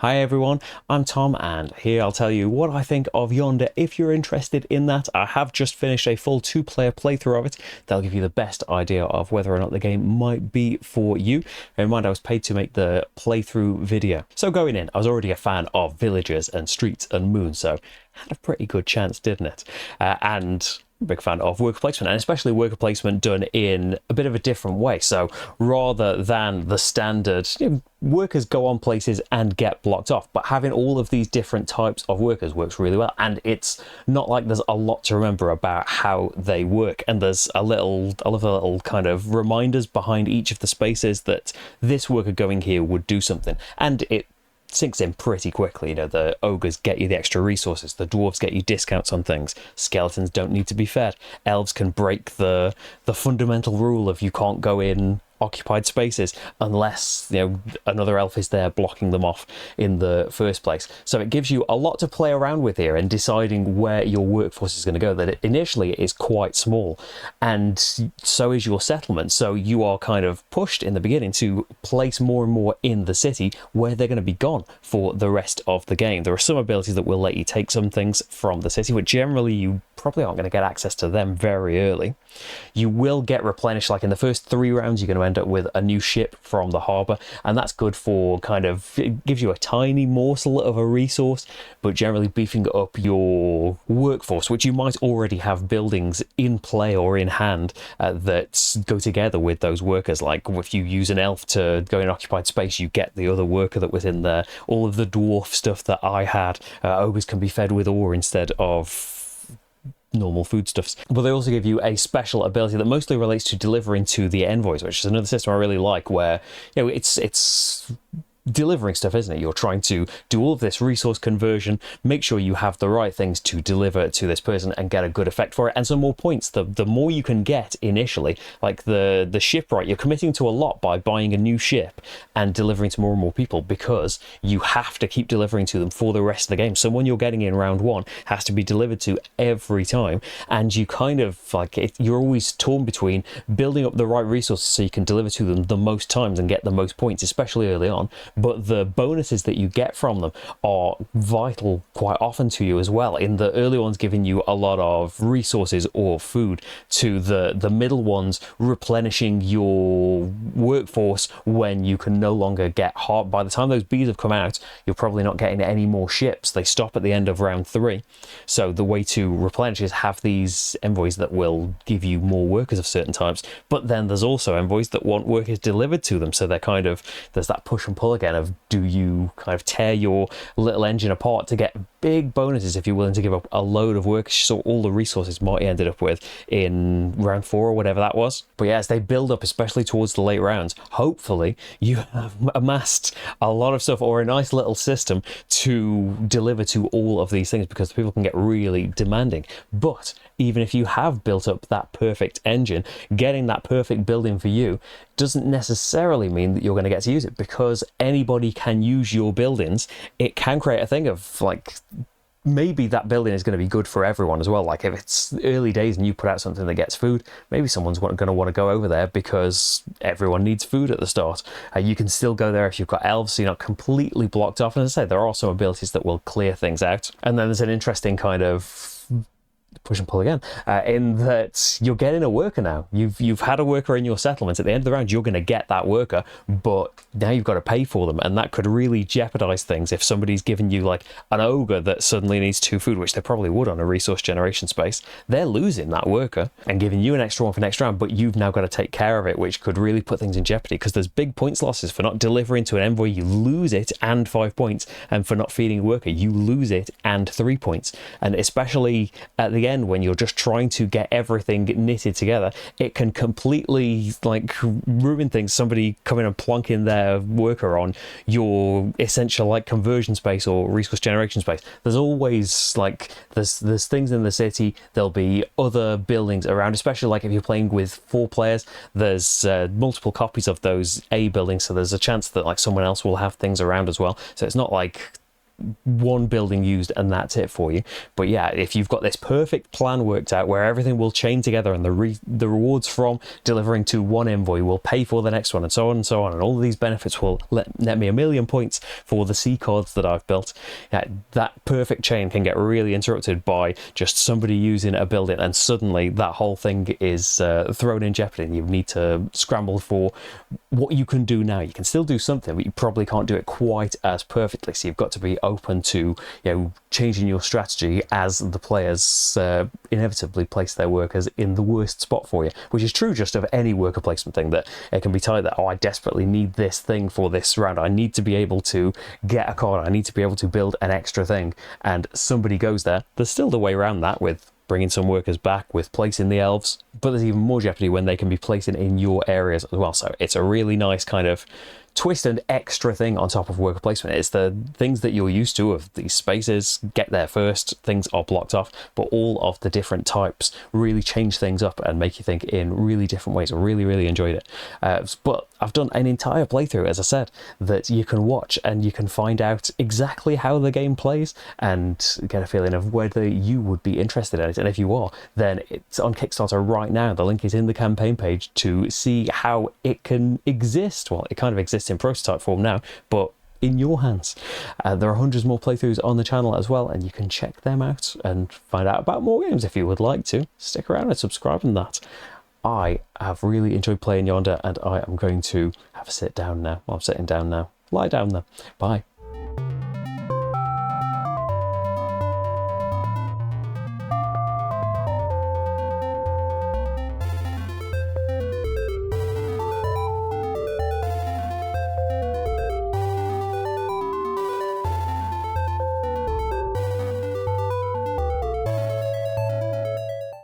Hi everyone, I'm Tom and here I'll tell you what I think of Yonder. If you're interested in that, I have just finished a full two-player playthrough of it. That'll give you the best idea of whether or not the game might be for you. Bear in mind, I was paid to make the playthrough video. So going in, I was already a fan of villagers and streets and moon, so had a pretty good chance, didn't it? And big fan of worker placement, and especially worker placement done in a bit of a different way. So rather than the standard, workers go on places and get blocked off, but having all of these different types of workers works really well. And it's not like there's a lot to remember about how they work, and there's a little kind of reminders behind each of the spaces that this worker going here would do something, and it sinks in pretty quickly. The ogres get you the extra resources, the dwarves get you discounts on things, skeletons don't need to be fed, elves can break the fundamental rule of you can't go in occupied spaces unless another elf is there blocking them off in the first place. So it gives you a lot to play around with here and deciding where your workforce is going to go. That initially it is quite small, and so is your settlement, so you are kind of pushed in the beginning to place more and more in the city where they're going to be gone for the rest of the game. There are some abilities that will let you take some things from the city, but generally you probably aren't going to get access to them very early. You will get replenished, like in the first 3 rounds you're going to end up with a new ship from the harbour, and that's good for it gives you a tiny morsel of a resource, but generally beefing up your workforce, which you might already have buildings in play or in hand that go together with those workers. Like if you use an elf to go in occupied space, you get the other worker that was in there. All of the dwarf stuff that I had, ogres can be fed with ore instead of normal foodstuffs. But they also give you a special ability that mostly relates to delivering to the envoys, which is another system I really like, where it's delivering stuff, isn't it? You're trying to do all of this resource conversion, make sure you have the right things to deliver to this person and get a good effect for it, and some more points. The more you can get initially, like the shipwright, you're committing to a lot by buying a new ship and delivering to more and more people, because you have to keep delivering to them for the rest of the game. Someone you're getting in round 1 has to be delivered to every time, and you kind of you're always torn between building up the right resources so you can deliver to them the most times and get the most points, especially early on. But the bonuses that you get from them are vital quite often to you as well. In the early ones, giving you a lot of resources or food, to the middle ones replenishing your workforce when you can no longer get hot. By the time those bees have come out, you're probably not getting any more ships. They stop at the end of round 3. So the way to replenish is have these envoys that will give you more workers of certain types. But then there's also envoys that want workers delivered to them. So they're there's that push and pull again of, do you kind of tear your little engine apart to get big bonuses if you're willing to give up a load of work? So all the resources Marty ended up with in round 4 or whatever that was. But yeah, as they build up, especially towards the late rounds, hopefully you have amassed a lot of stuff or a nice little system to deliver to all of these things, because people can get really demanding. But even if you have built up that perfect engine, getting that perfect building for you doesn't necessarily mean that you're going to get to use it, because anybody can use your buildings. It can create a thing of maybe that building is going to be good for everyone as well. Like if it's early days and you put out something that gets food, maybe someone's going to want to go over there because everyone needs food at the start. You can still go there if you've got elves, so you're not completely blocked off. And as I say, there are some abilities that will clear things out. And then there's an interesting kind of push and pull again, in that you're getting a worker now. You've had a worker in your settlement. At the end of the round, you're going to get that worker, but now you've got to pay for them, and that could really jeopardize things if somebody's given you like an ogre that suddenly needs 2 food, which they probably would on a resource generation space. They're losing that worker and giving you an extra one for next round, but you've now got to take care of it, which could really put things in jeopardy, because there's big points losses for not delivering to an envoy. You lose it and 5 points, and for not feeding a worker, you lose it and 3 points. And especially at the end, when you're just trying to get everything knitted together, it can completely ruin things. Somebody coming and plonking their worker on your essential conversion space or resource generation space. There's always there's things in the city. There'll be other buildings around, especially if you're playing with 4 players. There's multiple copies of those A buildings, so there's a chance that someone else will have things around as well. So it's not like one building used and that's it for you. But yeah, if you've got this perfect plan worked out where everything will chain together and the rewards from delivering to one envoy will pay for the next one, and so on and so on, and all of these benefits will net me 1,000,000 points for the C cards that I've built, that perfect chain can get really interrupted by just somebody using a building, and suddenly that whole thing is thrown in jeopardy, and you need to scramble for what you can do now. You can still do something, but you probably can't do it quite as perfectly, so you've got to be open to changing your strategy as the players inevitably place their workers in the worst spot for you, which is true just of any worker placement thing, that it can be tied that, oh, I desperately need this thing for this round, I need to be able to get a card, I need to be able to build an extra thing, and somebody goes there. There's still the way around that with bringing some workers back, with placing the elves, but there's even more jeopardy when they can be placing in your areas as well. So it's a really nice kind of twist and extra thing on top of worker placement. It's the things that you're used to of these spaces get there first, things are blocked off, but all of the different types really change things up and make you think in really different ways. I really enjoyed it. But I've done an entire playthrough, as I said, that you can watch and you can find out exactly how the game plays and get a feeling of whether you would be interested in it. And if you are, then it's on Kickstarter right now. The link is in the campaign page to see how it can exist. Well, it kind of exists in prototype form now, but in your hands. There are hundreds more playthroughs on the channel as well, and you can check them out and find out about more games if you would like to. Stick around and subscribe on that. I have really enjoyed playing Yonder, and I am going to have a sit down now. Well, I'm sitting down now. Lie down there. Bye.